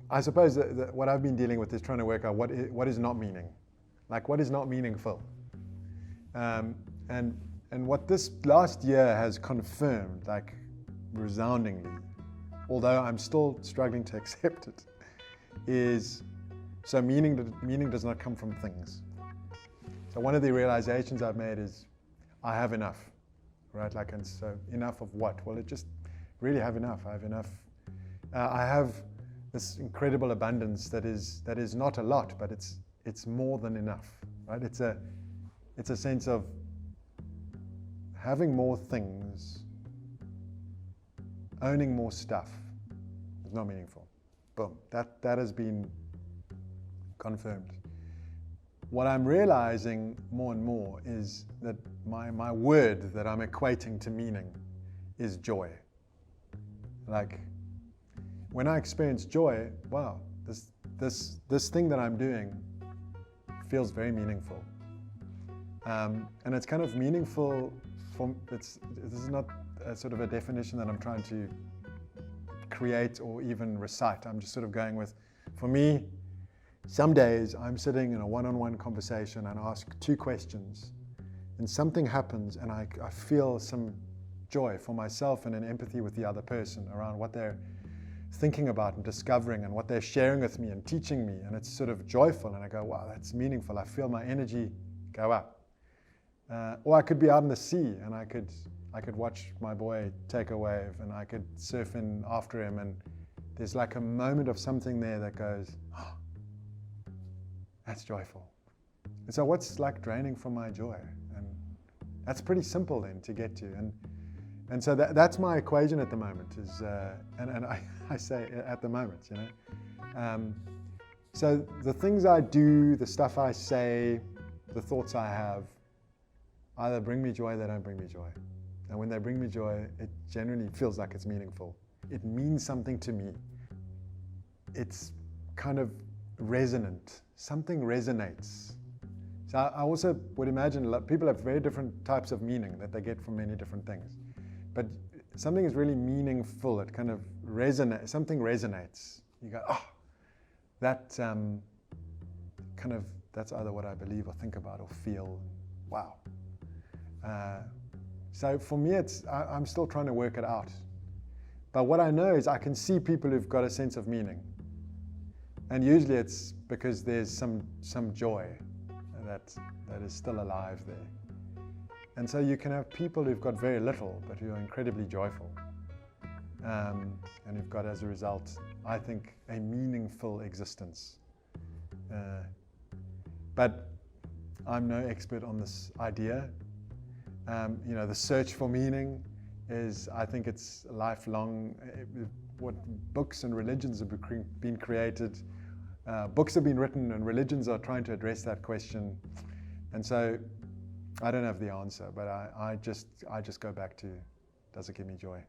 I suppose that what I've been dealing with is trying to work out what is not meaning, like what is not meaningful, and what this last year has confirmed, like resoundingly, although I'm still struggling to accept it, is so meaning does not come from things. So one of the realizations I've made is I have enough, right? Like, and so enough of what? Well, it just really have enough. I have enough. I have this incredible abundance that is not a lot, but it's more than enough, right? It's a sense of having more things, owning more stuff is not meaningful. Boom. That has been confirmed. What I'm realizing more and more is that my word that I'm equating to meaning is joy. Like, when I experience joy, wow, this thing that I'm doing feels very meaningful. And it's kind of meaningful this is not a sort of a definition that I'm trying to create or even recite. I'm just sort of going with, for me, some days I'm sitting in a one-on-one conversation and ask 2 questions, and something happens and I feel some joy for myself and an empathy with the other person around what they're thinking about and discovering and what they're sharing with me and teaching me, and it's sort of joyful, and I go, wow, that's meaningful. I feel my energy go up. Or I could be out in the sea and I could watch my boy take a wave and I could surf in after him, and there's like a moment of something there that goes, oh, that's joyful. And so what's like draining from my joy? And that's pretty simple then to get to. And so that's my equation at the moment is, and I say at the moment, you know. So the things I do, the stuff I say, the thoughts I have, either bring me joy, they don't bring me joy. And when they bring me joy, it generally feels like it's meaningful. It means something to me. It's kind of resonant. Something resonates. So I also would imagine people have very different types of meaning that they get from many different things. But something is really meaningful. It kind of resonates. Something resonates. You go, oh, that kind of, that's either what I believe or think about or feel. Wow. So for me, I'm still trying to work it out. But what I know is I can see people who've got a sense of meaning. And usually it's because there's some joy that is still alive there. And so you can have people who've got very little, but who are incredibly joyful. And who've got, as a result, I think, a meaningful existence. But I'm no expert on this idea. You know, the search for meaning is, I think it's lifelong. What books and religions have been created, books have been written, and religions are trying to address that question. And so I don't have the answer, but I just go back to, does it give me joy?